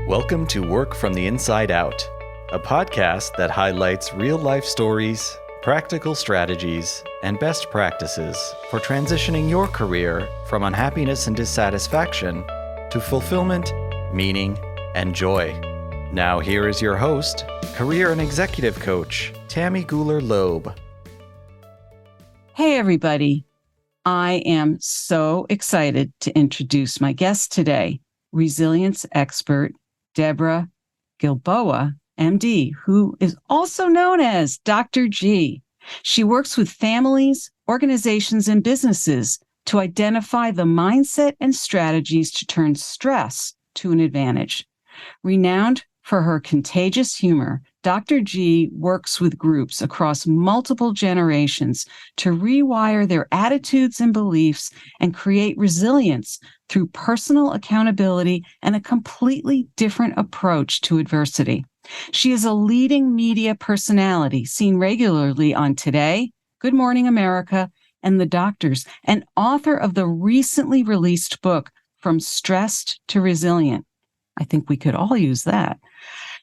Welcome to Work from the Inside Out, a podcast that highlights real-life stories, practical strategies, and best practices for transitioning your career from unhappiness and dissatisfaction to fulfillment, meaning, and joy. Now here is your host, career and executive coach, Tammy Guler-Loeb. Hey everybody, I am so excited to introduce my guest today, resilience expert Deborah Gilboa, MD, who is also known as Dr. G. She works with families, organizations, and businesses to identify the mindset and strategies to turn stress to an advantage. Renowned for her contagious humor, Dr. G works with groups across multiple generations to rewire their attitudes and beliefs and create resilience through personal accountability and a completely different approach to adversity. She is a leading media personality seen regularly on Today, Good Morning America, and The Doctors, and author of the recently released book, From Stressed to Resilient. I think we could all use that.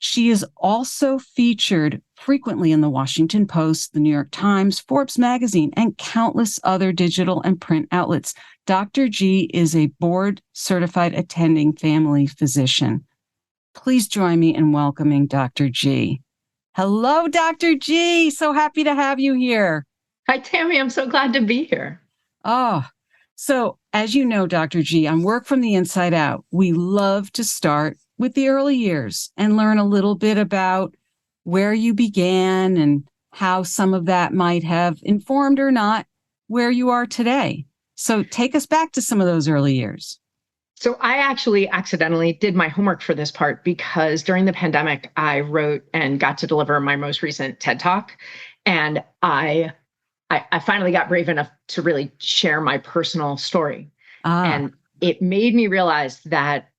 She is also featured frequently in the Washington Post, the New York Times, Forbes magazine, and countless other digital and print outlets. Dr. G is a board-certified attending family physician. Please join me in welcoming Dr. G. Hello, Dr. G. So happy to have you here. Hi, Tammy. I'm so glad to be here. Oh, so as you know, Dr. G, on Work from the Inside Out, we love to start with the early years and learn a little bit about where you began and how some of that might have informed or not where you are today. So take us back to some of those early years. So I actually accidentally did my homework for this part because during the pandemic, I wrote and got to deliver my most recent TED Talk. And I finally got brave enough to really share my personal story. And it made me realize that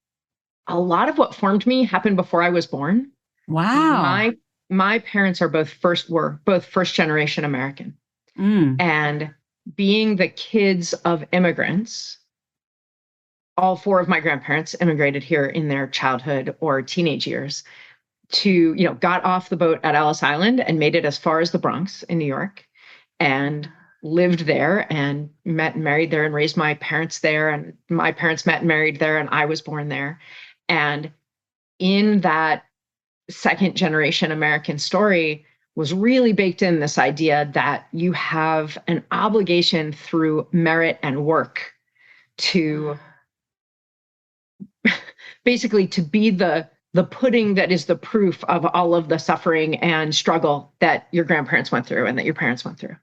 a lot of what formed me happened before I was born. Wow. My parents were both first generation American. And being the kids of immigrants, all four of my grandparents immigrated here in their childhood or teenage years got off the boat at Ellis Island and made it as far as the Bronx in New York and lived there and met and married there and raised my parents there. And my parents met and married there and I was born there. And in that second generation American story was really baked in this idea that you have an obligation through merit and work to basically to be the pudding that is the proof of all of the suffering and struggle that your grandparents went through and that your parents went through.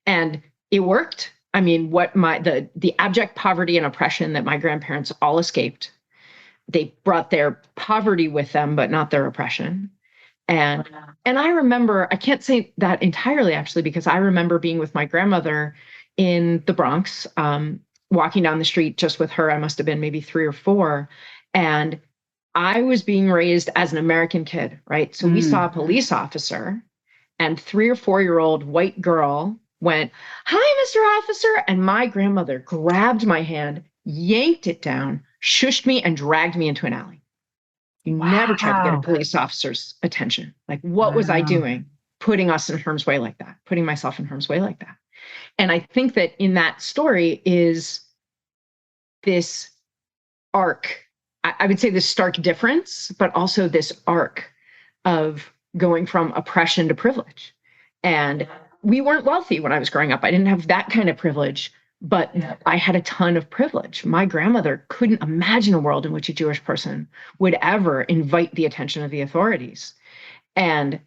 And it worked. I mean, the abject poverty and oppression that my grandparents all escaped, they brought their poverty with them, but not their oppression. And I remember, I can't say that entirely actually, because I remember being with my grandmother in the Bronx, walking down the street just with her. I must have been maybe 3 or 4. And I was being raised as an American kid, right? So we saw a police officer and 3 or 4-year-old white girl went, "Hi, Mr. Officer." And my grandmother grabbed my hand, yanked it down, shushed me, and dragged me into an alley. You never tried to get a police officer's attention. Like, what was I doing? Putting us in harm's way like that, putting myself in harm's way like that. And I think that in that story is this arc. I would say this stark difference, but also this arc of going from oppression to privilege. And we weren't wealthy when I was growing up. I didn't have that kind of privilege, but I had a ton of privilege. My grandmother couldn't imagine a world in which a Jewish person would ever invite the attention of the authorities. And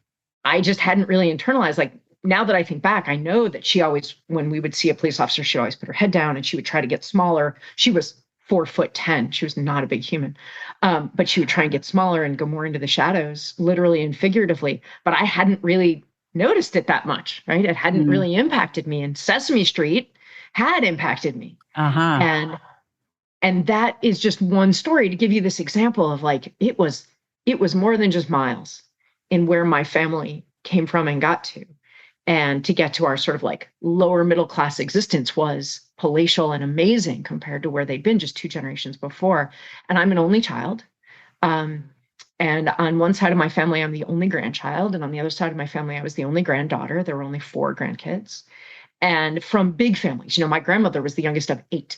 I just hadn't really internalized, like, now that I think back, I know that she always, when we would see a police officer, she always put her head down and she would try to get smaller. She was 4'10". She was not a big human, but she would try and get smaller and go more into the shadows, literally and figuratively. But I hadn't really noticed it that much, right? It hadn't really impacted me. And Sesame Street had impacted me. And that is just one story to give you this example of like, it was more than just miles in where my family came from and got to. And to get to our sort of like lower middle class existence was palatial and amazing compared to where they'd been just 2 generations before. And I'm an only child. And on one side of my family, I'm the only grandchild. And on the other side of my family, I was the only granddaughter. There were only 4 grandkids. And from big families, my grandmother was the youngest of 8.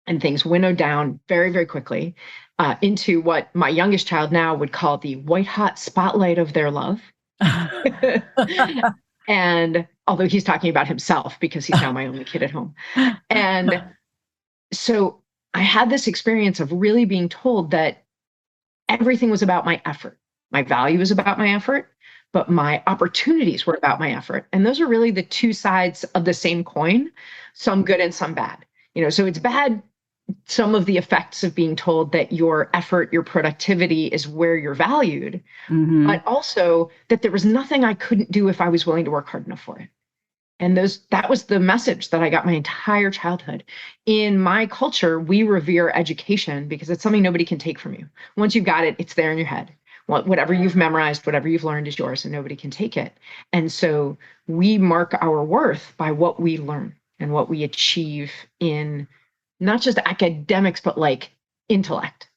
And things winnowed down very, very quickly into what my youngest child now would call the white hot spotlight of their love. And although he's talking about himself because he's now my only kid at home. And so I had this experience of really being told that everything was about my effort. My value was about my effort, but my opportunities were about my effort. And those are really the 2 sides of the same coin, some good and some bad. So it's bad, some of the effects of being told that your effort, your productivity is where you're valued, but also that there was nothing I couldn't do if I was willing to work hard enough for it. And that was the message that I got my entire childhood. In my culture, we revere education because it's something nobody can take from you. Once you've got it, it's there in your head. Whatever you've memorized, whatever you've learned is yours and nobody can take it. And so we mark our worth by what we learn and what we achieve in not just academics, but like intellect.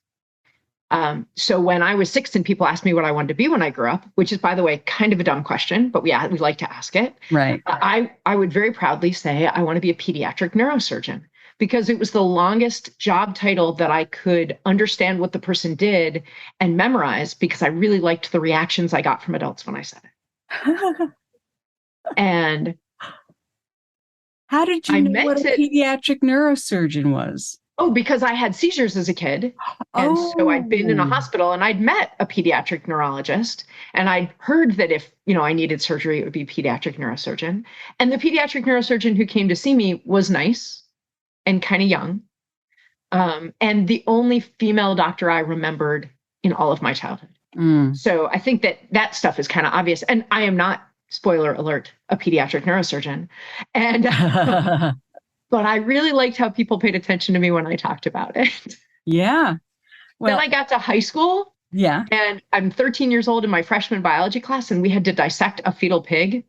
So when I was 6 and people asked me what I wanted to be when I grew up, which is, by the way, kind of a dumb question, but we like to ask it. Right. I would very proudly say I want to be a pediatric neurosurgeon because it was the longest job title that I could understand what the person did and memorize because I really liked the reactions I got from adults when I said it. And how did you know what a pediatric neurosurgeon was? Oh, because I had seizures as a kid. And so I'd been in a hospital and I'd met a pediatric neurologist and I'd heard that if, I needed surgery, it would be a pediatric neurosurgeon. And the pediatric neurosurgeon who came to see me was nice and kind of young. And the only female doctor I remembered in all of my childhood. So I think that stuff is kind of obvious. And I am not, spoiler alert, a pediatric neurosurgeon. And but I really liked how people paid attention to me when I talked about it. Yeah. Well, then I got to high school. Yeah. And I'm 13 years old in my freshman biology class, and we had to dissect a fetal pig.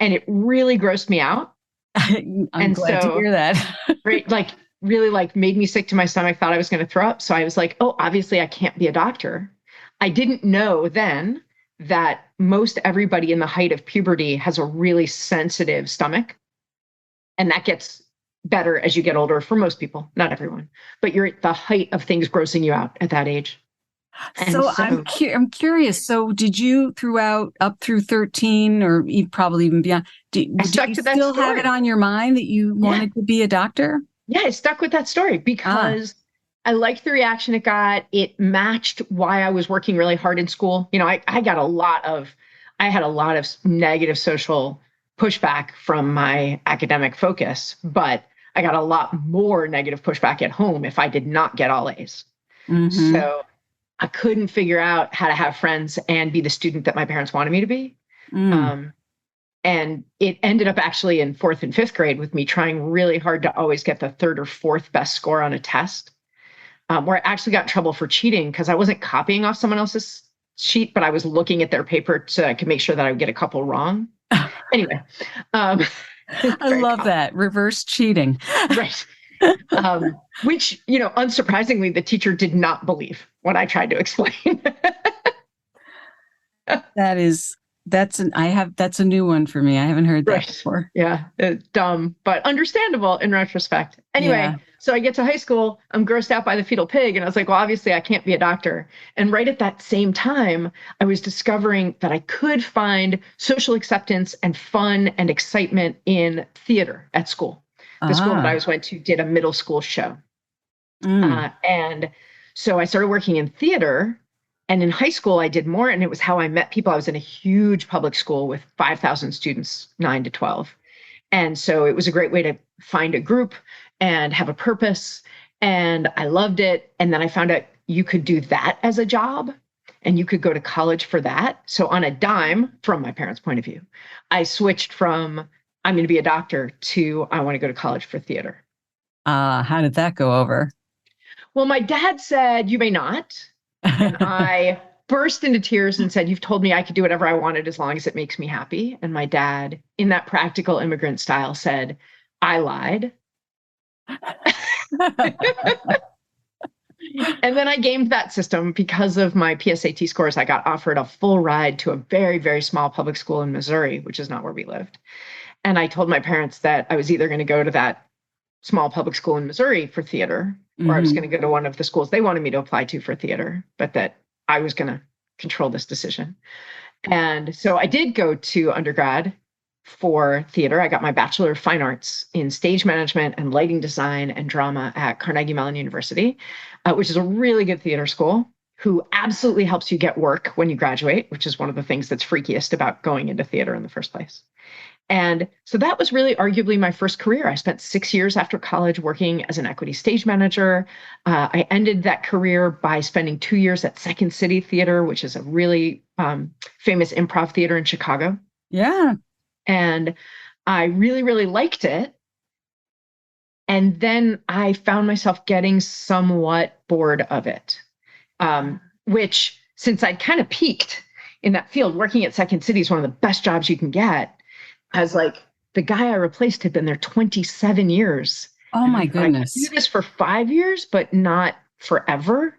And it really grossed me out. I'm glad to hear that. Right, really made me sick to my stomach, thought I was going to throw up. So I was like, oh, obviously I can't be a doctor. I didn't know then that most everybody in the height of puberty has a really sensitive stomach. And that gets better as you get older for most people, not everyone, but you're at the height of things grossing you out at that age. So I'm curious. So did you up through 13 or probably even beyond, did you still have it on your mind that you wanted to be a doctor? Yeah, I stuck with that story because I liked the reaction it got. It matched why I was working really hard in school. I had a lot of negative social pushback from my academic focus, but I got a lot more negative pushback at home if I did not get all A's. So I couldn't figure out how to have friends and be the student that my parents wanted me to be. And it ended up actually in 4th and 5th grade with me trying really hard to always get the 3rd or 4th best score on a test, where I actually got in trouble for cheating because I wasn't copying off someone else's sheet, but I was looking at their paper so I could make sure that I would get a couple wrong. Anyway, I love that reverse cheating. Right. Which, unsurprisingly, the teacher did not believe when I tried to explain. That's a new one for me. I haven't heard that before. Yeah. It's dumb, but understandable in retrospect. Anyway, So I get to high school, I'm grossed out by the fetal pig. And I was like, well, obviously I can't be a doctor. And right at that same time, I was discovering that I could find social acceptance and fun and excitement in theater at school. The school that I went to did a middle school show. And so I started working in theater. And in high school, I did more, and it was how I met people. I was in a huge public school with 5,000 students, 9 to 12. And so it was a great way to find a group and have a purpose. And I loved it. And then I found out you could do that as a job and you could go to college for that. So on a dime, from my parents' point of view, I switched from I'm going to be a doctor to I want to go to college for theater. How did that go over? Well, my dad said, you may not. And I burst into tears and said, you've told me I could do whatever I wanted as long as it makes me happy. And my dad, in that practical immigrant style, said, I lied. And then I gamed that system because of my PSAT scores. I got offered a full ride to a very, very small public school in Missouri, which is not where we lived. And I told my parents that I was either going to go to that small public school in Missouri for theater, or I was going to go to one of the schools they wanted me to apply to for theater, but that I was going to control this decision. And so I did go to undergrad for theater. I got my Bachelor of Fine Arts in stage management and lighting design and drama at Carnegie Mellon University, which is a really good theater school, who absolutely helps you get work when you graduate, which is one of the things that's freakiest about going into theater in the first place. And so that was really arguably my first career. I spent 6 years after college working as an equity stage manager. I ended that career by spending 2 years at Second City Theater, which is a really famous improv theater in Chicago. Yeah. And I really, really liked it. And then I found myself getting somewhat bored of it, which, since I'd kind of peaked in that field, working at Second City is one of the best jobs you can get. As like the guy I replaced had been there 27 years. Oh my goodness. I could do this for 5 years, but not forever.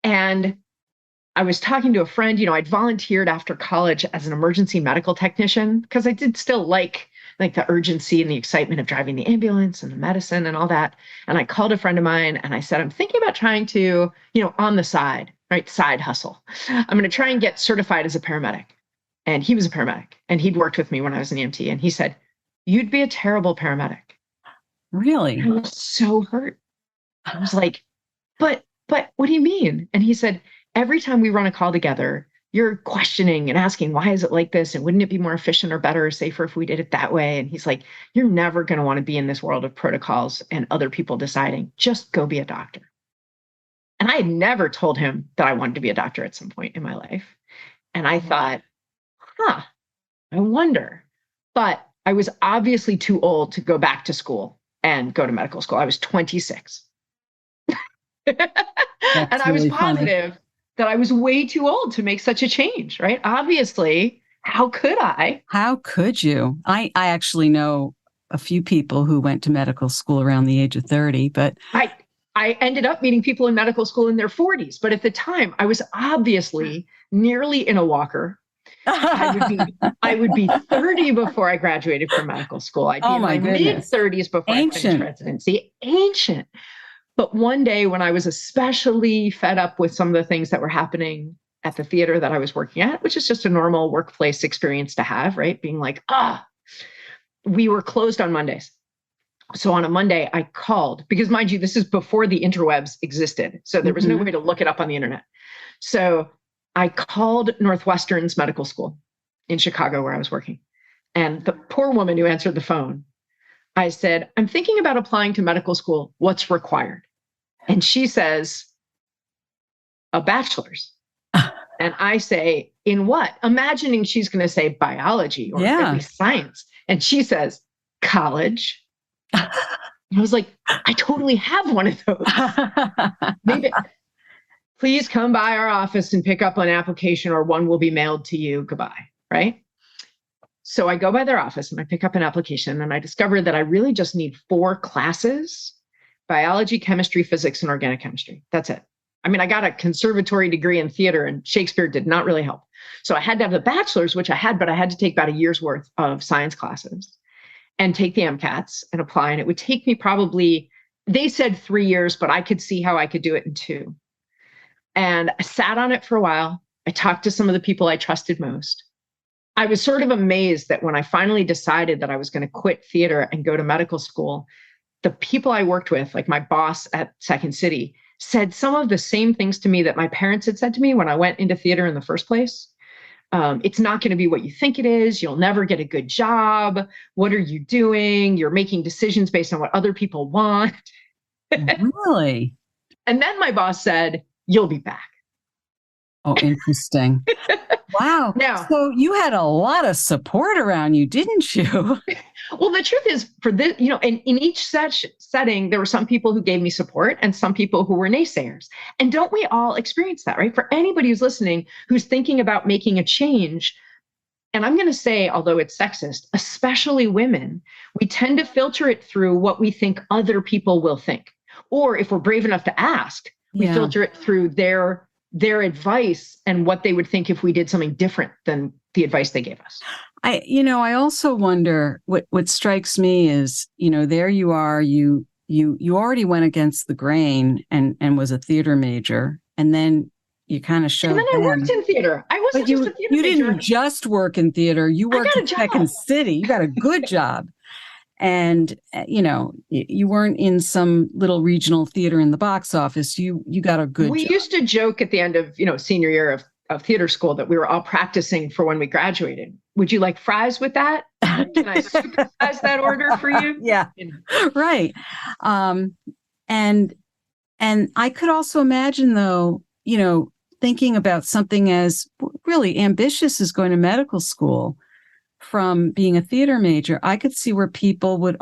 And I was talking to a friend, I'd volunteered after college as an emergency medical technician because I did still like the urgency and the excitement of driving the ambulance and the medicine and all that. And I called a friend of mine and I said, I'm thinking about trying to, on the side, right? Side hustle. I'm going to try and get certified as a paramedic. And he was a paramedic and he'd worked with me when I was an EMT. And he said, you'd be a terrible paramedic. Really? I was so hurt. I was like, but what do you mean? And he said, every time we run a call together, you're questioning and asking, why is it like this? And wouldn't it be more efficient or better or safer if we did it that way? And he's like, you're never going to want to be in this world of protocols and other people deciding. Just go be a doctor. And I had never told him that I wanted to be a doctor at some point in my life. And I thought, I wonder. But I was obviously too old to go back to school and go to medical school. I was 26. And I was positive that I was way too old to make such a change, right? Obviously, how could I? How could you? I actually know a few people who went to medical school around the age of 30, but I ended up meeting people in medical school in their 40s. But at the time, I was obviously nearly in a walker. I would be 30 before I graduated from medical school. I'd be in my mid-30s before I finished residency. Ancient. But one day when I was especially fed up with some of the things that were happening at the theater that I was working at, which is just a normal workplace experience to have, right? Being like, we were closed on Mondays. So on a Monday, I called, because mind you, this is before the interwebs existed. So there was no way to look it up on the internet. So I called Northwestern's medical school in Chicago where I was working. And the poor woman who answered the phone, I said, I'm thinking about applying to medical school. What's required? And she says, a bachelor's. And I say, in what? Imagining she's going to say biology or at least science. And she says, college. And I was like, I totally have one of those. Maybe. Please come by our office and pick up an application or one will be mailed to you. Goodbye. Right? So I go by their office and I pick up an application and I discovered that I really just need 4 classes: biology, chemistry, physics, and organic chemistry. That's it. I mean, I got a conservatory degree in theater and Shakespeare did not really help. So I had to have the bachelor's, which I had, but I had to take about a year's worth of science classes and take the MCATs and apply. And it would take me probably, they said 3 years, but I could see how I could do it in 2. And I sat on it for a while. I talked to some of the people I trusted most. I was sort of amazed that when I finally decided that I was going to quit theater and go to medical school, the people I worked with, like my boss at Second City, said some of the same things to me that my parents had said to me when I went into theater in the first place. It's not going to be what you think it is. You'll never get a good job. What are you doing? You're making decisions based on what other people want. Really? And then my boss said, you'll be back. Oh, interesting. Wow. Now, so you had a lot of support around you, didn't you? Well, the truth is, for this, in each setting, there were some people who gave me support and some people who were naysayers. And don't we all experience that, right? For anybody who's listening, who's thinking about making a change, and I'm going to say, although it's sexist, especially women, we tend to filter it through what we think other people will think, Or if we're brave enough to ask, we filter it through their advice and what they would think if we did something different than the advice they gave us. I also wonder what strikes me is, there you are, you already went against the grain and was a theater major, and then you kind of showed. And then I worked in theater. I wasn't just a theater major. You didn't just work in theater. You worked in Second City. You got a good job. And, you weren't in some little regional theater in the box office. You got a good job. We used to joke at the end of, senior year of theater school that we were all practicing for when we graduated. Would you like fries with that? Can I supersize that order for you? Yeah, right. And I could also imagine, though, thinking about something as really ambitious as going to medical school from being a theater major, I could see where people would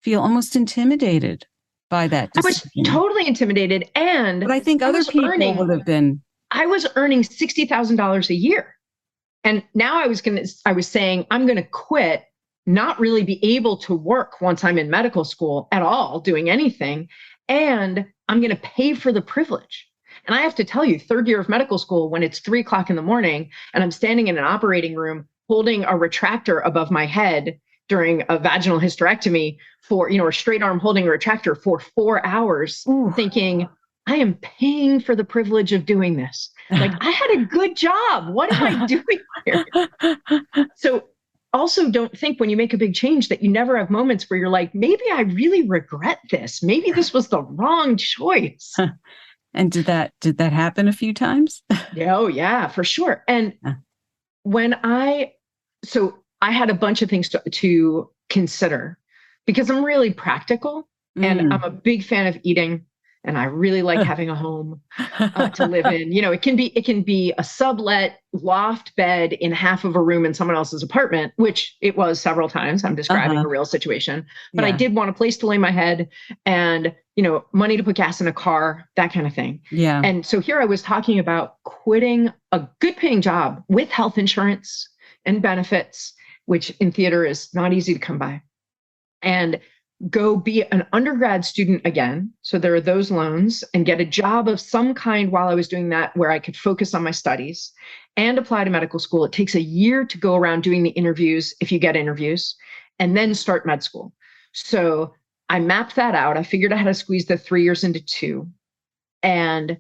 feel almost intimidated by that decision. I was totally intimidated. But I think other people would have been. I was earning $60,000 a year. And now I was saying, I'm going to quit, not really be able to work once I'm in medical school at all, doing anything. And I'm going to pay for the privilege. And I have to tell you, third year of medical school, when it's 3:00 in the morning and I'm standing in an operating room holding a retractor above my head during a vaginal hysterectomy for, or straight arm holding a retractor for 4 hours, thinking, I am paying for the privilege of doing this. Like, I had a good job. What am I doing here? So also don't think when you make a big change that you never have moments where you're like, maybe I really regret this. Maybe this was the wrong choice. And did that happen a few times? Oh yeah, for sure. And so I had a bunch of things to consider because I'm really practical and I'm a big fan of eating. And I really like having a home to live in. It can be a sublet loft bed in half of a room in someone else's apartment, which it was several times. I'm describing a real situation, but I did want a place to lay my head and, money to put gas in a car, that kind of thing. Yeah. And so here I was talking about quitting a good paying job with health insurance and benefits, which in theater is not easy to come by, and go be an undergrad student again. So there are those loans, and get a job of some kind while I was doing that where I could focus on my studies and apply to medical school. It takes a year to go around doing the interviews, if you get interviews, and then start med school. So I mapped that out. I figured out how to squeeze the 3 years into 2. And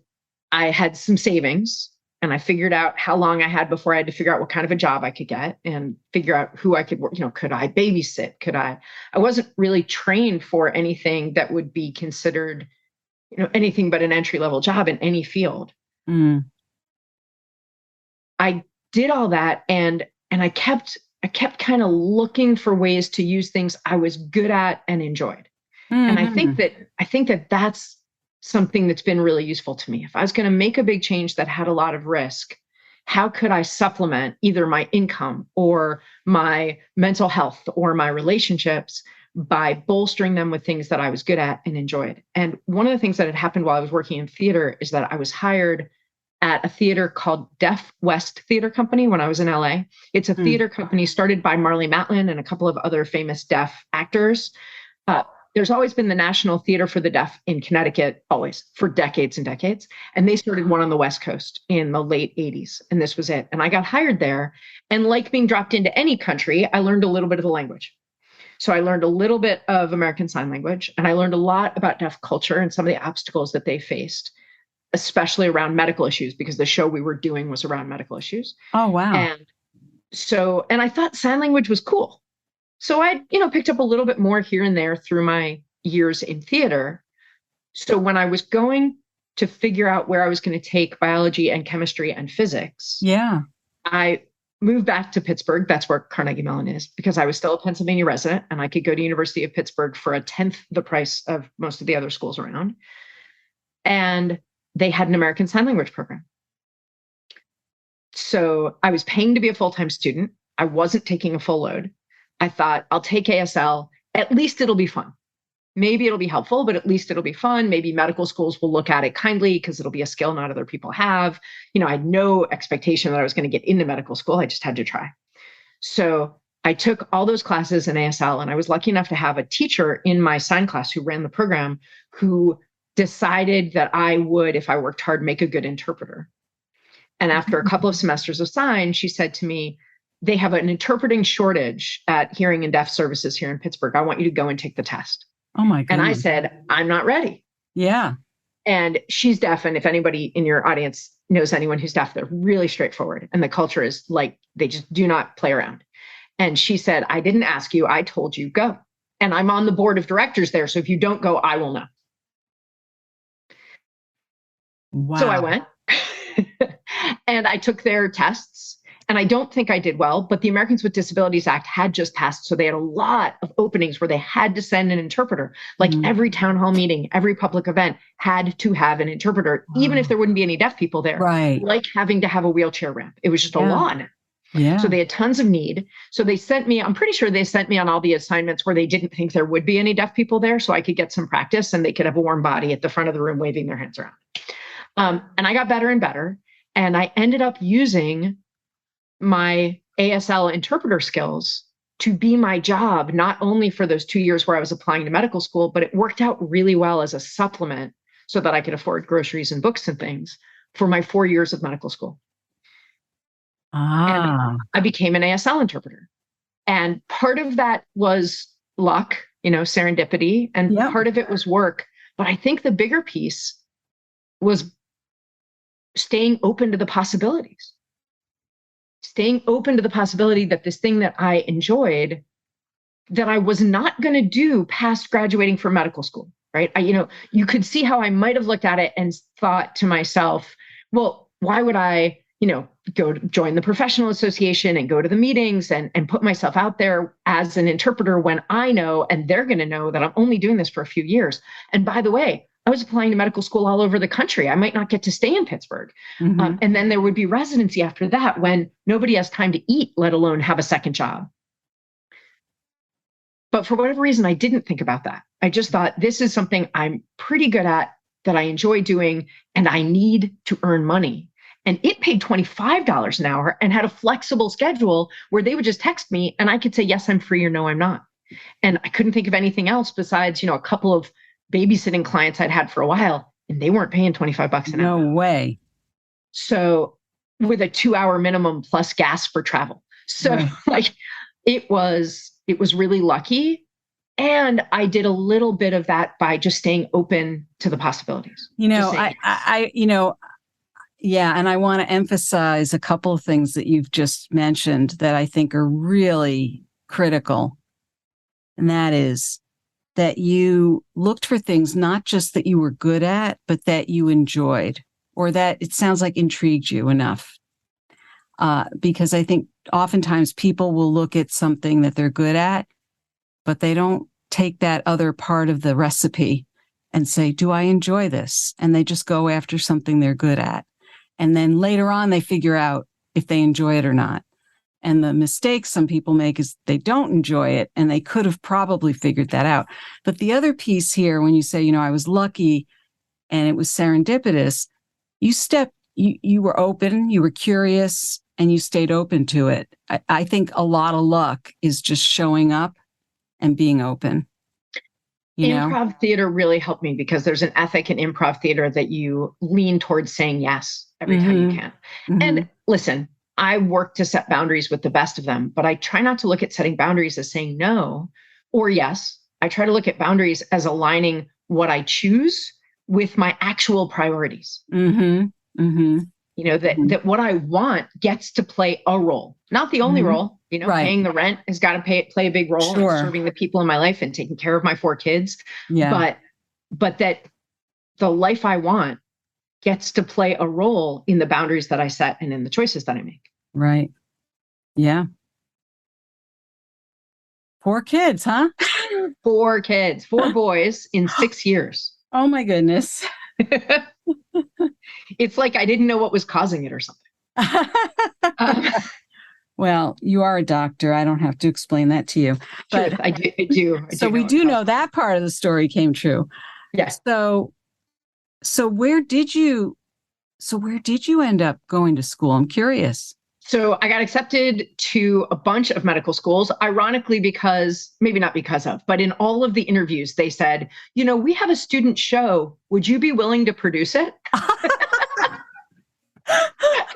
I had some savings, and I figured out how long I had before I had to figure out what kind of a job I could get and figure out who I could work. Could I babysit? I wasn't really trained for anything that would be considered, anything but an entry-level job in any field. I did all that, and I kept kind of looking for ways to use things I was good at and enjoyed. And I think that that's something that's been really useful to me. If I was going to make a big change that had a lot of risk, how could I supplement either my income or my mental health or my relationships by bolstering them with things that I was good at and enjoyed? And one of the things that had happened while I was working in theater is that I was hired at a theater called Deaf West Theater Company when I was in LA. It's a theater company started by Marlee Matlin and a couple of other famous deaf actors. There's always been the National Theater for the Deaf in Connecticut, always, for decades and decades. And they started one on the West Coast in the late 80s. And this was it. And I got hired there. And like being dropped into any country, I learned a little bit of the language. So I learned a little bit of American Sign Language. And I learned a lot about deaf culture and some of the obstacles that they faced, especially around medical issues, because the show we were doing was around medical issues. Oh, wow. And I thought sign language was cool. So I, picked up a little bit more here and there through my years in theater. So when I was going to figure out where I was going to take biology and chemistry and physics, I moved back to Pittsburgh. That's where Carnegie Mellon is, because I was still a Pennsylvania resident and I could go to University of Pittsburgh for 1/10 the price of most of the other schools around. And they had an American Sign Language program. So I was paying to be a full-time student. I wasn't taking a full load. I thought, I'll take ASL. At least it'll be fun. Maybe it'll be helpful, but at least it'll be fun. Maybe medical schools will look at it kindly because it'll be a skill not other people have. I had no expectation that I was going to get into medical school. I just had to try. So I took all those classes in ASL, and I was lucky enough to have a teacher in my sign class who ran the program who decided that I would, if I worked hard, make a good interpreter. And after a couple of semesters of sign, she said to me, they have an interpreting shortage at hearing and deaf services here in Pittsburgh. I want you to go and take the test. Oh my goodness. And I said, I'm not ready. Yeah. And she's deaf. And if anybody in your audience knows anyone who's deaf, they're really straightforward. And the culture is like, they just do not play around. And she said, I didn't ask you. I told you go. And I'm on the board of directors there. So if you don't go, I will know. Wow. So I went and I took their tests. And I don't think I did well, but the Americans with Disabilities Act had just passed. So they had a lot of openings where they had to send an interpreter. Like every town hall meeting, every public event had to have an interpreter, even if there wouldn't be any deaf people there. Right. Like having to have a wheelchair ramp. It was just a law now. Yeah. So they had tons of need. So they sent me, I'm pretty sure they sent me on all the assignments where they didn't think there would be any deaf people there. So I could get some practice and they could have a warm body at the front of the room waving their hands around. And I got better and better. And I ended up using my ASL interpreter skills to be my job, not only for those 2 years where I was applying to medical school, but it worked out really well as a supplement so that I could afford groceries and books and things for my 4 years of medical school. And I became an ASL interpreter. And part of that was luck, serendipity, and part of it was work. But I think the bigger piece was staying open to the possibilities. Staying open to the possibility that this thing that I enjoyed, that I was not going to do past graduating from medical school, right? You could see how I might have looked at it and thought to myself, well, why would I, go to join the professional association and go to the meetings and put myself out there as an interpreter when I know, and they're going to know that I'm only doing this for a few years. And by the way, I was applying to medical school all over the country. I might not get to stay in Pittsburgh. And then there would be residency after that when nobody has time to eat, let alone have a second job. But for whatever reason, I didn't think about that. I just thought this is something I'm pretty good at, that I enjoy doing, and I need to earn money. And it paid $25 an hour and had a flexible schedule where they would just text me and I could say, yes, I'm free, or no, I'm not. And I couldn't think of anything else besides, a couple of babysitting clients I'd had for a while, and they weren't paying $25 an hour. No way. So with a 2-hour minimum plus gas for travel. So it was really lucky. And I did a little bit of that by just staying open to the possibilities. And I want to emphasize a couple of things that you've just mentioned that I think are really critical. And that is that you looked for things not just that you were good at, but that you enjoyed, or that it sounds like intrigued you enough. Because I think oftentimes people will look at something that they're good at, but they don't take that other part of the recipe and say, do I enjoy this? And they just go after something they're good at. And then later on, they figure out if they enjoy it or not. And the mistake some people make is they don't enjoy it, and they could have probably figured that out. But the other piece here, when you say, I was lucky and it was serendipitous, you were open, you were curious, and you stayed open to it. I think a lot of luck is just showing up and being open. Improv theater really helped me because there's an ethic in improv theater that you lean towards saying yes every time you can. And listen, I work to set boundaries with the best of them, but I try not to look at setting boundaries as saying no or yes. I try to look at boundaries as aligning what I choose with my actual priorities. That what I want gets to play a role, not the only role. Paying the rent has got to play a big role. Sure. Serving the people in my life and taking care of my 4 kids. Yeah. But that the life I want gets to play a role in the boundaries that I set and in the choices that I make. Right. Yeah. 4 kids, huh? 4 kids, 4 boys in 6 years. Oh my goodness. It's like I didn't know what was causing it or something. Well, you are a doctor. I don't have to explain that to you. But sure, I do. So we do know that part of the story came true. Yes. So where did you end up going to school? I'm curious. So I got accepted to a bunch of medical schools, ironically, maybe not because of, but in all of the interviews, they said, we have a student show. Would you be willing to produce it?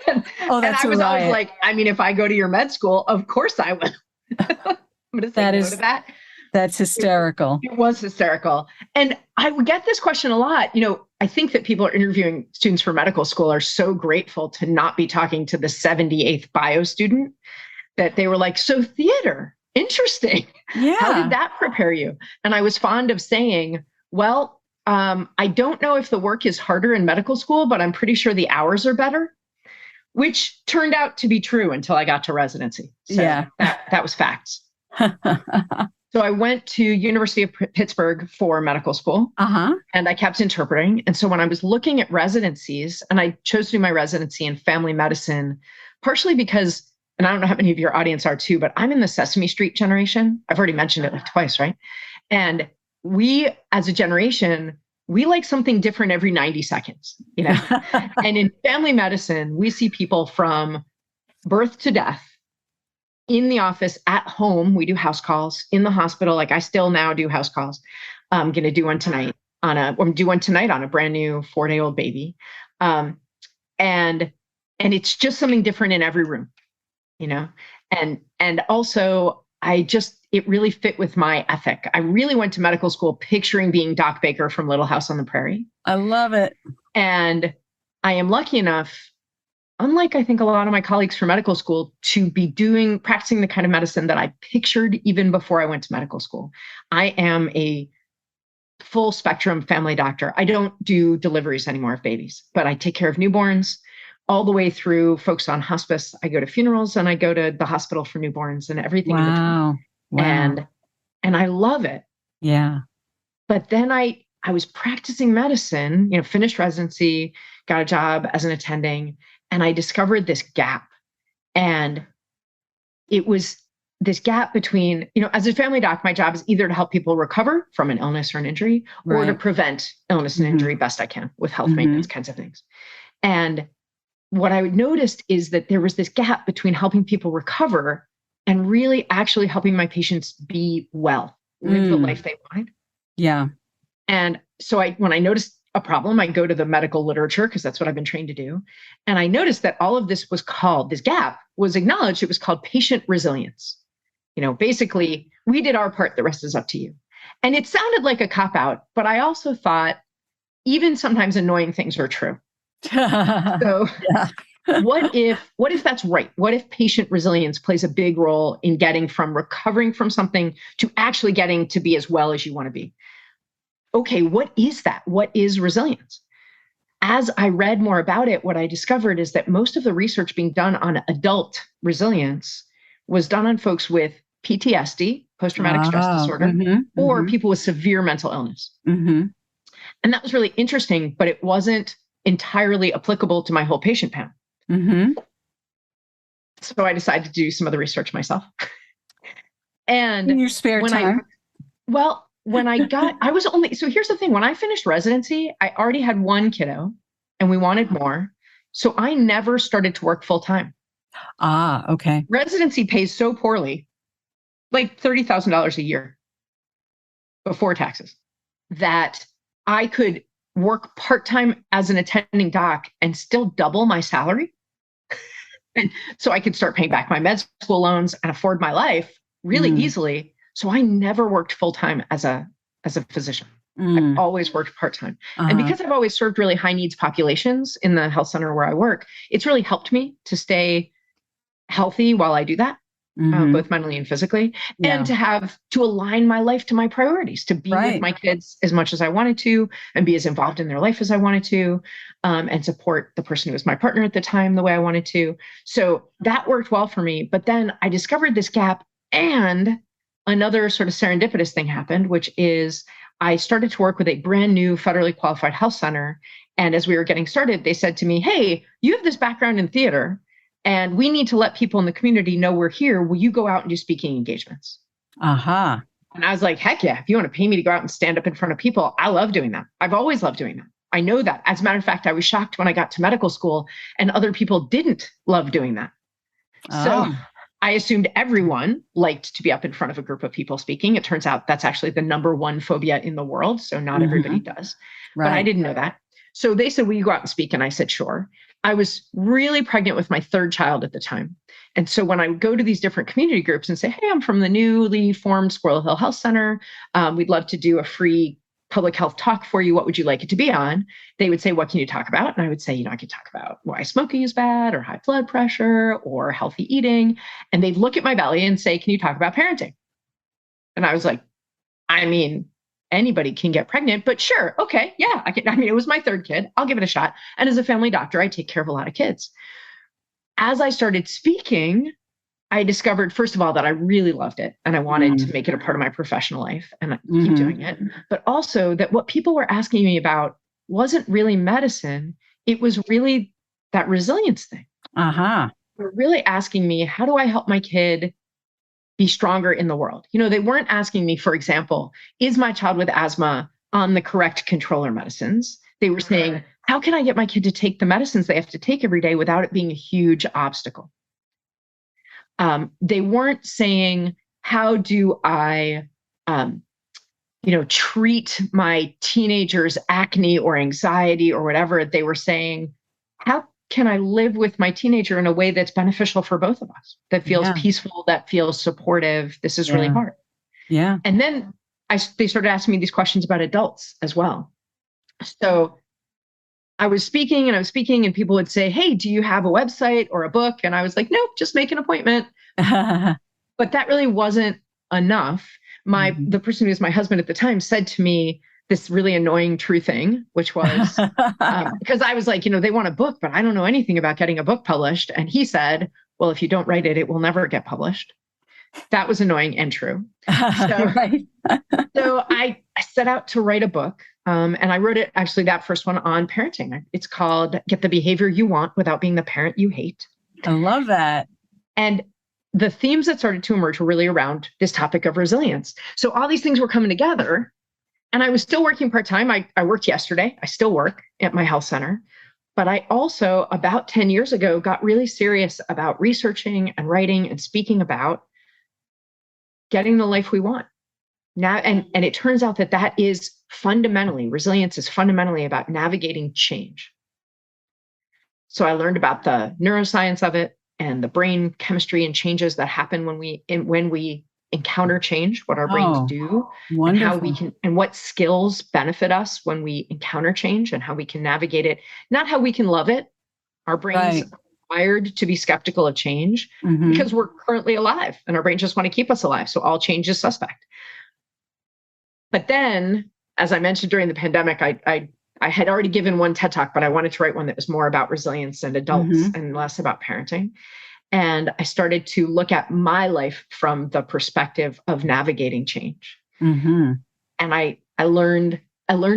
and that's I was always like, if I go to your med school, of course I will. I'm going to say no to that. That's hysterical. It was hysterical. And I would get this question a lot. I think that people are interviewing students for medical school are so grateful to not be talking to the 78th bio student that they were like, so theater, interesting. Yeah. How did that prepare you? And I was fond of saying, well, I don't know if the work is harder in medical school, but I'm pretty sure the hours are better, which turned out to be true until I got to residency. So that was facts. So I went to University of Pittsburgh for medical school, and I kept interpreting. And so when I was looking at residencies, and I chose to do my residency in family medicine, partially because, and I don't know how many of your audience are too, but I'm in the Sesame Street generation. I've already mentioned it like twice, right? And we, as a generation, we like something different every 90 seconds, And in family medicine, we see people from birth to death. In the office, at home, we do house calls. In the hospital, like I still now do house calls. I'm going to do one tonight on a brand new 4-day-old baby. And it's just something different in every room, and also it really fit with my ethic. I really went to medical school picturing being Doc Baker from Little House on the Prairie. I love it. And I am lucky enough, unlike I think a lot of my colleagues from medical school, to be practicing the kind of medicine that I pictured even before I went to medical school. I am a full spectrum family doctor. I don't do deliveries anymore of babies, but I take care of newborns all the way through folks on hospice. I go to funerals and I go to the hospital for newborns and everything in between. Wow. And I love it. Yeah. But then I was practicing medicine, finished residency, got a job as an attending, and I discovered this gap. And it was this gap between, as a family doc, my job is either to help people recover from an illness or an injury, or to prevent illness and injury best I can with health maintenance kinds of things. And what I noticed is that there was this gap between helping people recover and really actually helping my patients be well, live the life they wanted. Yeah. And so when I noticed a problem, I go to the medical literature because that's what I've been trained to do. And I noticed that all of this gap was acknowledged. It was called patient resilience. Basically we did our part, the rest is up to you. And it sounded like a cop-out, but I also thought even sometimes annoying things are true. So what if that's right? What if patient resilience plays a big role in getting from recovering from something to actually getting to be as well as you want to be? Okay, what is that? What is resilience? As I read more about it, what I discovered is that most of the research being done on adult resilience was done on folks with PTSD, post-traumatic stress disorder, or people with severe mental illness. And that was really interesting, but it wasn't entirely applicable to my whole patient panel. So I decided to do some of the research myself. And in your spare time? So here's the thing. When I finished residency, I already had one kiddo and we wanted more. So I never started to work full time. Okay. Residency pays so poorly, like $30,000 a year before taxes, that I could work part-time as an attending doc and still double my salary. And so I could start paying back my med school loans and afford my life really easily. So I never worked full-time as a physician. I've always worked part-time. And because I've always served really high needs populations in the health center where I work, it's really helped me to stay healthy while I do that, both mentally and physically, and to align my life to my priorities, to be with my kids as much as I wanted to and be as involved in their life as I wanted to, and support the person who was my partner at the time the way I wanted to. So that worked well for me. But then I discovered this gap, and another sort of serendipitous thing happened, which is I started to work with a brand new federally qualified health center. And as we were getting started, they said to me, hey, you have this background in theater, and we need to let people in the community know we're here. Will you go out and do speaking engagements? And I was like, heck yeah. If you want to pay me to go out and stand up in front of people, I love doing that. I've always loved doing that. I know that. As a matter of fact, I was shocked when I got to medical school and other people didn't love doing that. So Oh. I assumed everyone liked to be up in front of a group of people speaking. It turns out that's actually the number one phobia in the world. So not everybody does. But I didn't know that. So they said, will you go out and speak? And I said, sure. I was really pregnant with my third child at the time. And so when I would go to these different community groups and say, hey, I'm from the newly formed Squirrel Hill Health Center. We'd love to do a free public health talk for you. What would you like it to be on? They would say, what can you talk about? And I would say, I could talk about why smoking is bad or high blood pressure or healthy eating. And they'd look at my belly and say, can you talk about parenting? And I was like, anybody can get pregnant, but sure. Okay. Yeah, I can. It was my third kid. I'll give it a shot. And as a family doctor, I take care of a lot of kids. As I started speaking, I discovered, first of all, that I really loved it and I wanted to make it a part of my professional life and I keep doing it. But also that what people were asking me about wasn't really medicine. It was really that resilience thing. They're really asking me, how do I help my kid be stronger in the world? They weren't asking me, for example, is my child with asthma on the correct controller medicines? They were saying, how can I get my kid to take the medicines they have to take every day without it being a huge obstacle? They weren't saying, how do I, treat my teenager's acne or anxiety or whatever. They were saying, how can I live with my teenager in a way that's beneficial for both of us, that feels peaceful, that feels supportive? This is really hard. Yeah. And then they started asking me these questions about adults as well. So I was speaking and people would say, hey, do you have a website or a book? And I was like, nope, just make an appointment. But that really wasn't enough. The person who was my husband at the time said to me this really annoying true thing, which was because I was like, they want a book, but I don't know anything about getting a book published. And he said, well, if you don't write it, it will never get published. That was annoying and true. So, so I set out to write a book. And I wrote it, actually, that first one on parenting. It's called Get the Behavior You Want Without Being the Parent You Hate. I love that. And the themes that started to emerge were really around this topic of resilience. So all these things were coming together. And I was still working part-time. I worked yesterday. I still work at my health center. But I also, about 10 years ago, got really serious about researching and writing and speaking about getting the life we want. Now, and it turns out that is resilience is fundamentally about navigating change. So I learned about the neuroscience of it and the brain chemistry and changes that happen when we encounter change, what our brains do, and how we can, and what skills benefit us when we encounter change and how we can navigate it, not how we can love it. Our brains are wired to be skeptical of change because we're currently alive and our brains just want to keep us alive. So all change is suspect. But then, as I mentioned during the pandemic, I had already given one TED Talk, but I wanted to write one that was more about resilience and adults and less about parenting. And I started to look at my life from the perspective of navigating change. And I learned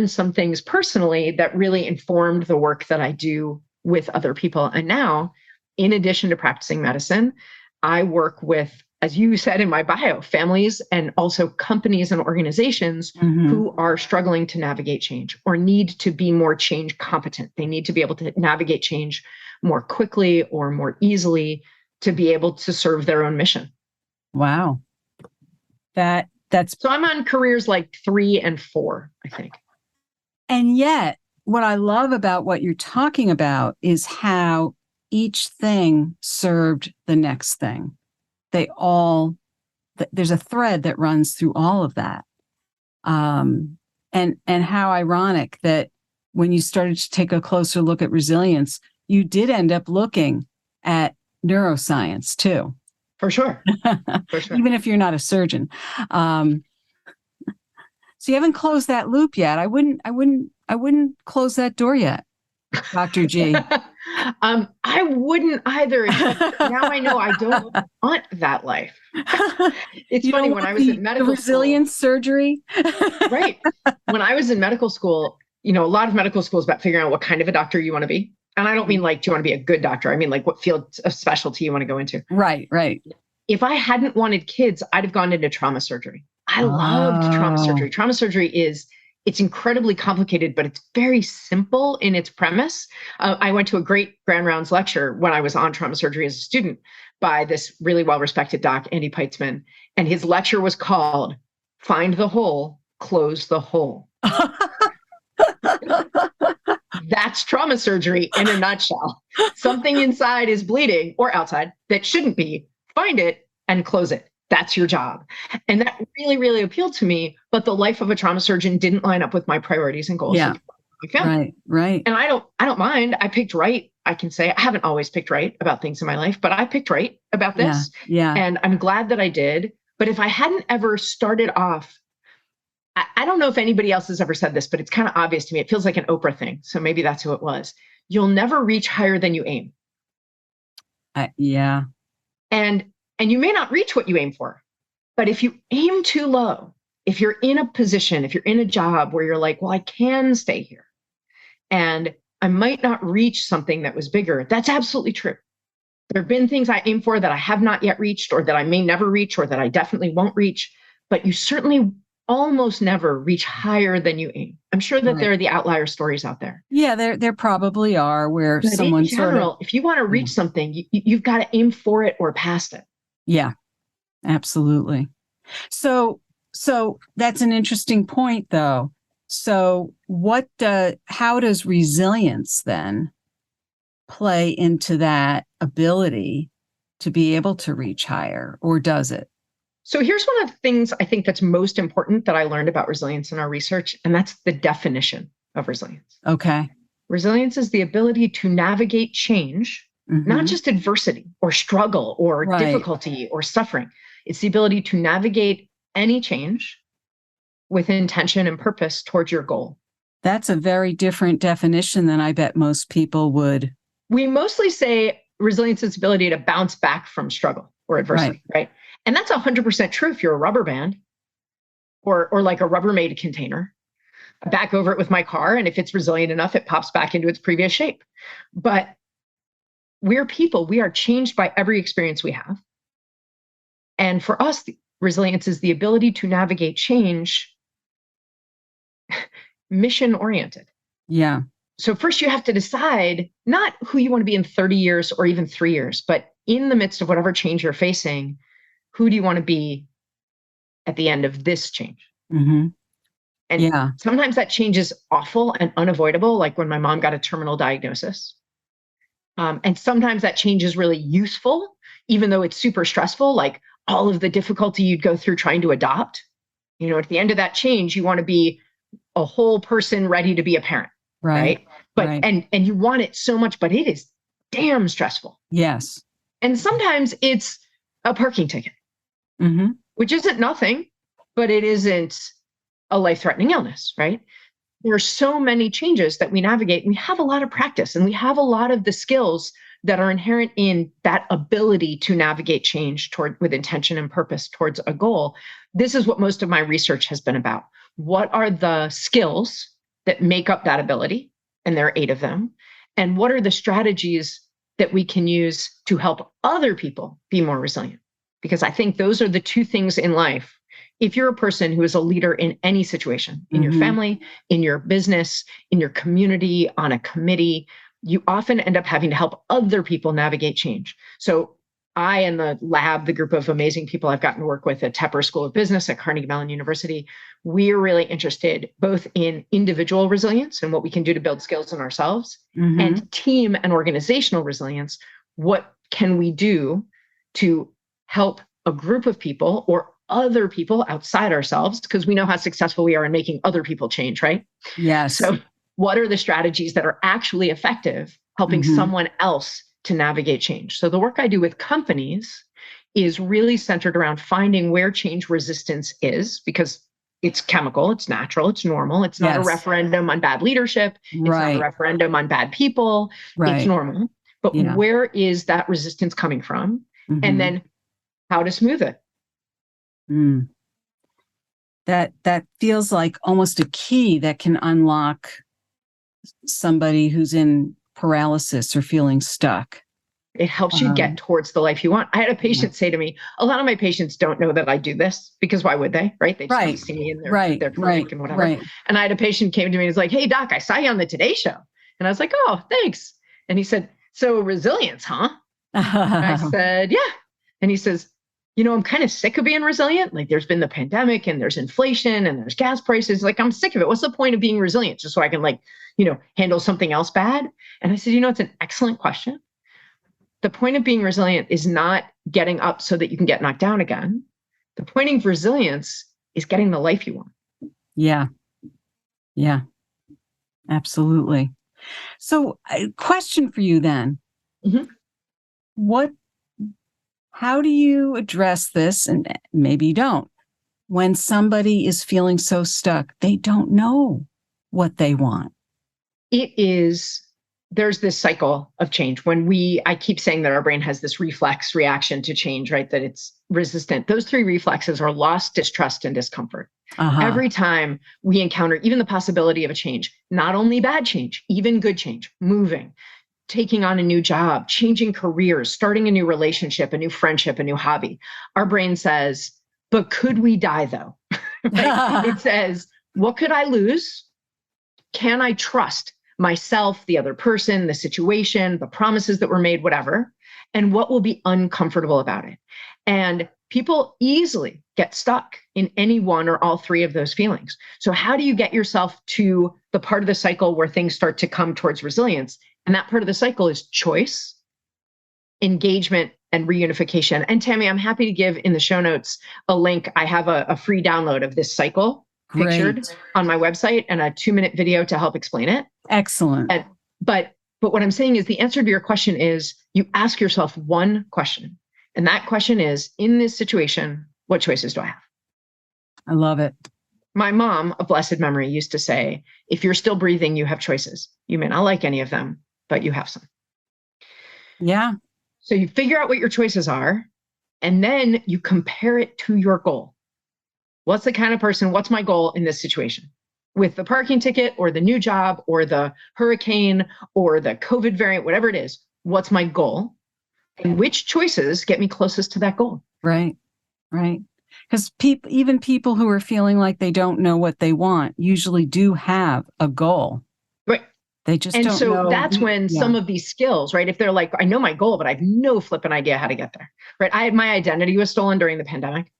some things personally that really informed the work that I do with other people. And now, in addition to practicing medicine, I work with, as you said in my bio, families and also companies and organizations who are struggling to navigate change or need to be more change competent. They need to be able to navigate change more quickly or more easily to be able to serve their own mission. Wow. That's so I'm on careers like 3 and 4, I think. And yet, what I love about what you're talking about is how each thing served the next thing. There's a thread that runs through all of that. And how ironic that when you started to take a closer look at resilience, you did end up looking at neuroscience too. For sure. For sure. Even if you're not a surgeon. So you haven't closed that loop yet. I wouldn't close that door yet, Dr. G. I wouldn't either. Now I know I don't want that life. It's funny, when I was in medical school. Resilience surgery. Right. When I was in medical school, a lot of medical school is about figuring out what kind of a doctor you want to be. And I don't mean like, do you want to be a good doctor? I mean like what field of specialty you want to go into. Right, right. If I hadn't wanted kids, I'd have gone into trauma surgery. I loved trauma surgery. Trauma surgery is it's incredibly complicated, but it's very simple in its premise. I went to a great Grand Rounds lecture when I was on trauma surgery as a student by this really well-respected doc, Andy Peitzman. And his lecture was called Find the Hole, Close the Hole. That's trauma surgery in a nutshell. Something inside is bleeding or outside that shouldn't be. Find it and close it. That's your job. And that really, really appealed to me. But the life of a trauma surgeon didn't line up with my priorities and goals. Yeah. Right. And I don't mind. I picked right. I can say I haven't always picked right about things in my life, but I picked right about this. Yeah. And I'm glad that I did. But if I hadn't ever started off, I don't know if anybody else has ever said this, but it's kind of obvious to me. It feels like an Oprah thing. So maybe that's who it was. You'll never reach higher than you aim. Yeah. And you may not reach what you aim for, but if you aim too low, if you're in a position, if you're in a job where you're like, well, I can stay here and I might not reach something that was bigger, that's absolutely true. There have been things I aim for that I have not yet reached, or that I may never reach, or that I definitely won't reach, but you certainly almost never reach higher than you aim. I'm sure that there are the outlier stories out there. Yeah, there probably are where but someone in general, if you want to reach something, you've got to aim for it or past it. Yeah, absolutely. So that's an interesting point, though. So how does resilience then play into that ability to be able to reach higher, or does it? So here's one of the things I think that's most important that I learned about resilience in our research, and that's the definition of resilience. Okay. Resilience is the ability to navigate change, not just adversity or struggle or difficulty or suffering. It's the ability to navigate any change with intention and purpose towards your goal. That's a very different definition than I bet most people would. We mostly say resilience is the ability to bounce back from struggle or adversity, right? And that's 100% true if you're a rubber band or like a Rubbermaid container. I back over it with my car, and if it's resilient enough, it pops back into its previous shape. But we're people. We are changed by every experience we have. And for us, resilience is the ability to navigate change mission-oriented. Yeah. So first you have to decide not who you want to be in 30 years or even 3 years, but in the midst of whatever change you're facing, who do you want to be at the end of this change? And sometimes that change is awful and unavoidable, like when my mom got a terminal diagnosis. And sometimes that change is really useful, even though it's super stressful, like all of the difficulty you'd go through trying to adopt. You know, at the end of that change, you want to be a whole person ready to be a parent. Right. But and you want it so much, but it is damn stressful. Yes. And sometimes it's a parking ticket, which isn't nothing, but it isn't a life-threatening illness, right? There are so many changes that we navigate. We have a lot of practice, and we have a lot of the skills that are inherent in that ability to navigate change with intention and purpose towards a goal. This is what most of my research has been about. What are the skills that make up that ability? And there are 8 of them. And what are the strategies that we can use to help other people be more resilient? Because I think those are the 2 things in life. If you're a person who is a leader in any situation, in your family, in your business, in your community, on a committee, you often end up having to help other people navigate change. So I and the lab, the group of amazing people I've gotten to work with at Tepper School of Business at Carnegie Mellon University, we're really interested both in individual resilience and what we can do to build skills in ourselves, and team and organizational resilience. What can we do to help a group of people or other people outside ourselves? Because we know how successful we are in making other people change, right? Yes. So what are the strategies that are actually effective helping someone else to navigate change? So the work I do with companies is really centered around finding where change resistance is, because it's chemical, it's natural, it's normal. It's not a referendum on bad leadership. It's not a referendum on bad people. It's normal. But where is that resistance coming from? And then how to smooth it. That feels like almost a key that can unlock somebody who's in paralysis or feeling stuck. It helps you get towards the life you want. I had a patient say to me, a lot of my patients don't know that I do this because why would they, right? They just want to see me in their clinic and whatever. Right. And I had a patient came to me and was like, hey, doc, I saw you on the Today Show. And I was like, oh, thanks. And he said, so resilience, huh? I said, yeah. And he says, I'm kind of sick of being resilient. Like there's been the pandemic and there's inflation and there's gas prices. Like I'm sick of it. What's the point of being resilient? Just so I can handle something else bad? And I said, it's an excellent question. The point of being resilient is not getting up so that you can get knocked down again. The point of resilience is getting the life you want. Yeah. Yeah, absolutely. So a question for you then. Mm-hmm. How do you address this? And maybe you don't. When somebody is feeling so stuck, they don't know what they want. There's this cycle of change. I keep saying that our brain has this reflex reaction to change, right? That it's resistant. Those three reflexes are loss, distrust, and discomfort. Every time we encounter even the possibility of a change, not only bad change, even good change, moving, taking on a new job, changing careers, starting a new relationship, a new friendship, a new hobby, our brain says, but could we die though? Right? It says, what could I lose? Can I trust myself, the other person, the situation, the promises that were made, whatever, and what will be uncomfortable about it? And people easily get stuck in any one or all three of those feelings. So how do you get yourself to the part of the cycle where things start to come towards resilience? And that part of the cycle is choice, engagement, and reunification. And Tammy, I'm happy to give in the show notes a link. I have a free download of this cycle pictured on my website and a 2-minute video to help explain it. Excellent. But what I'm saying is the answer to your question is you ask yourself one question. And that question is, in this situation, what choices do I have? I love it. My mom, of blessed memory, used to say, if you're still breathing, you have choices. You may not like any of them, but you have some. Yeah. So you figure out what your choices are, and then you compare it to your goal. What's the kind of person, what's my goal in this situation? With the parking ticket or the new job or the hurricane or the COVID variant, whatever it is, what's my goal? And which choices get me closest to that goal? Right. Because even people who are feeling like they don't know what they want usually do have a goal. Right. They just don't know. And so that's when some of these skills, right? If they're like, I know my goal, but I have no flipping idea how to get there, right? My identity was stolen during the pandemic.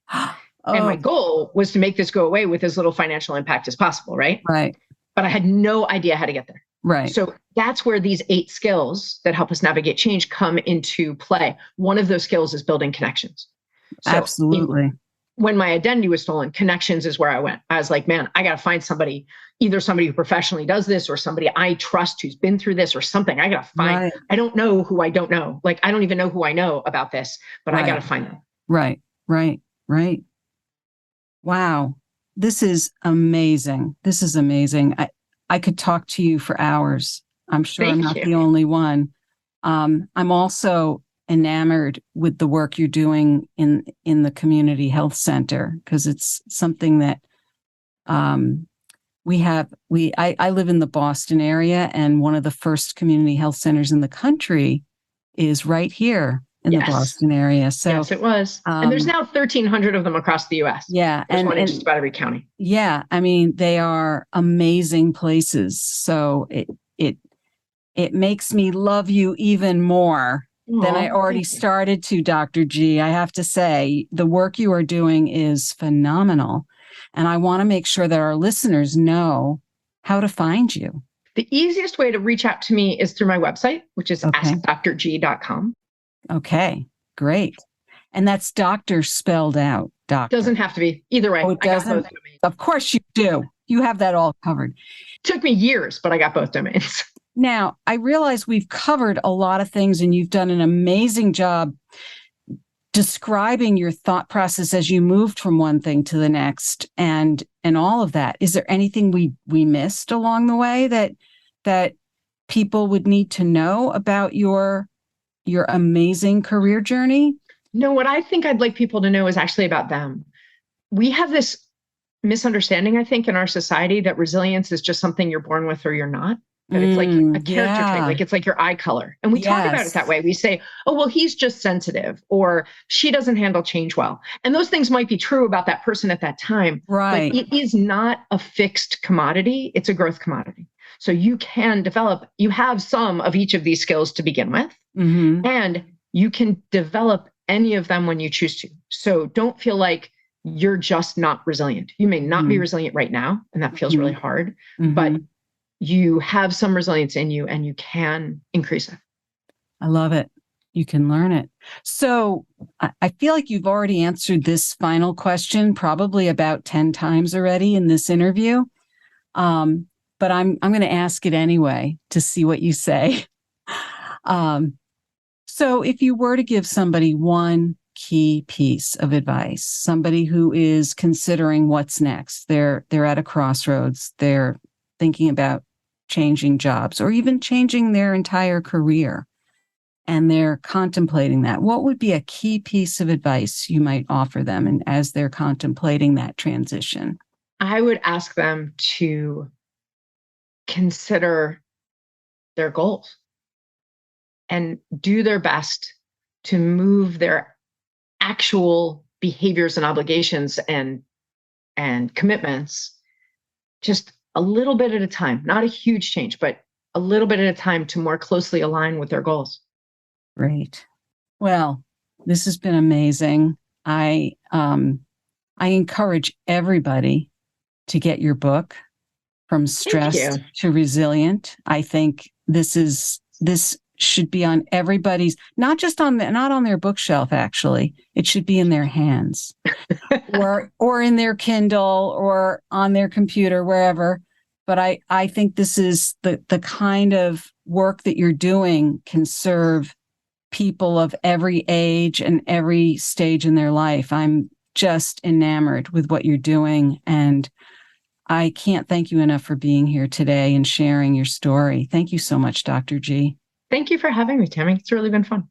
And my goal was to make this go away with as little financial impact as possible, right? Right. But I had no idea how to get there. Right. So that's where these 8 skills that help us navigate change come into play. One of those skills is building connections. So absolutely. When my identity was stolen, connections is where I went. I was like, man, I got to find somebody, either somebody who professionally does this or somebody I trust who's been through this or something. I got to find, right. I don't know who I don't know. Like, I don't even know who I know about this, but I got to find them. Right. Wow. This is amazing. I could talk to you for hours. I'm sure I'm not the only one. I'm also enamored with the work you're doing in the community health center, because it's something that I live in the Boston area, and one of the first community health centers in the country is right here in the Boston area. So yes, it was. And there's now 1,300 of them across the U.S. Yeah. There's one in just about every county. Yeah. I mean, they are amazing places. So it makes me love you even more than I already started to, Dr. G. I have to say, the work you are doing is phenomenal. And I want to make sure that our listeners know how to find you. The easiest way to reach out to me is through my website, which is askdrg.com. Okay, great. And that's doctor spelled out. Doctor. Doesn't have to be. Either way. Oh, it doesn't? Of course you do. You have that all covered. Took me years, but I got both domains. Now, I realize we've covered a lot of things, and you've done an amazing job describing your thought process as you moved from one thing to the next and all of that. Is there anything we missed along the way that people would need to know about your amazing career journey? No, what I think I'd like people to know is actually about them. We have this misunderstanding, I think, in our society that resilience is just something you're born with or you're not. That it's like a character trait, like it's like your eye color. And we talk about it that way. We say, oh, well, he's just sensitive, or she doesn't handle change well. And those things might be true about that person at that time. Right. But it is not a fixed commodity. It's a growth commodity. So you can develop, you have some of each of these skills to begin with, and you can develop any of them when you choose to. So don't feel like you're just not resilient. You may not be resilient right now, and that feels really hard, but you have some resilience in you and you can increase it. I love it. You can learn it. So I feel like you've already answered this final question probably about 10 times already in this interview. But I'm going to ask it anyway to see what you say. So if you were to give somebody one key piece of advice, somebody who is considering what's next, they're at a crossroads, they're thinking about changing jobs or even changing their entire career, and they're contemplating that, what would be a key piece of advice you might offer them and as they're contemplating that transition? I would ask them to consider their goals and do their best to move their actual behaviors and obligations and commitments just a little bit at a time, not a huge change, but a little bit at a time to more closely align with their goals. Great. Well, this has been amazing. I encourage everybody to get your book, From Stressed to Resilient. I think this should be on everybody's, not on their bookshelf, actually. It should be in their hands or in their Kindle or on their computer, wherever. But I think this is the kind of work that you're doing can serve people of every age and every stage in their life. I'm just enamored with what you're doing, and I can't thank you enough for being here today and sharing your story. Thank you so much, Dr. G. Thank you for having me, Tammy. It's really been fun.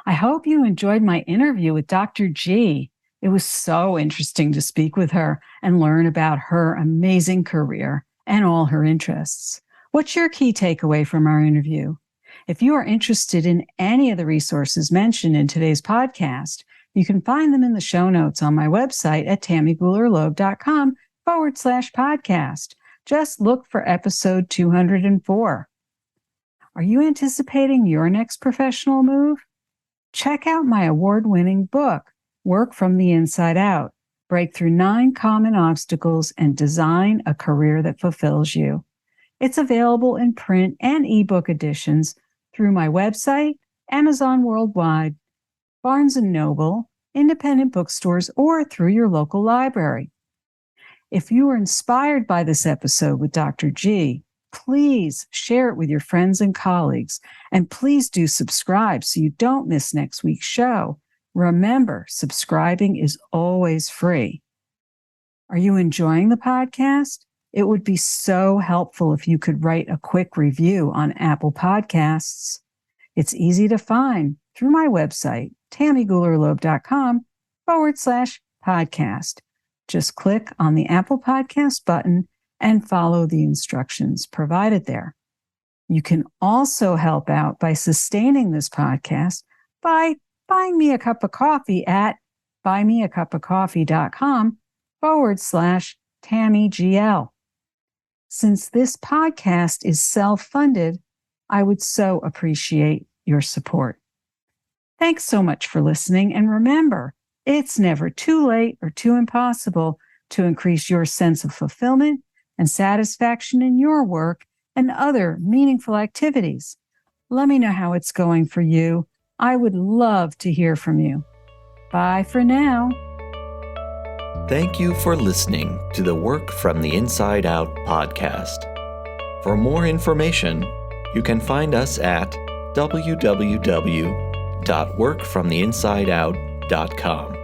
I hope you enjoyed my interview with Dr. G. It was so interesting to speak with her and learn about her amazing career and all her interests. What's your key takeaway from our interview? If you are interested in any of the resources mentioned in today's podcast, you can find them in the show notes on my website at tammygoularloeb.com/podcast. Just look for episode 204. Are you anticipating your next professional move? Check out my award-winning book, Work from the Inside Out: Break Through 9 Common Obstacles and Design a Career That Fulfills You. It's available in print and ebook editions through my website, Amazon Worldwide, Barnes & Noble, independent bookstores, or through your local library. If you were inspired by this episode with Dr. G, please share it with your friends and colleagues, and please do subscribe so you don't miss next week's show. Remember, subscribing is always free. Are you enjoying the podcast? It would be so helpful if you could write a quick review on Apple Podcasts. It's easy to find through my website, tammygoularloeb.com/podcast. Just click on the Apple Podcast button and follow the instructions provided there. You can also help out by sustaining this podcast by buying me a cup of coffee at buymeacupofcoffee.com/TammyGL. Since this podcast is self-funded, I would so appreciate your support. Thanks so much for listening. And remember, it's never too late or too impossible to increase your sense of fulfillment and satisfaction in your work and other meaningful activities. Let me know how it's going for you. I would love to hear from you. Bye for now. Thank you for listening to the Work from the Inside Out podcast. For more information, you can find us at www.workfromtheinsideout.com.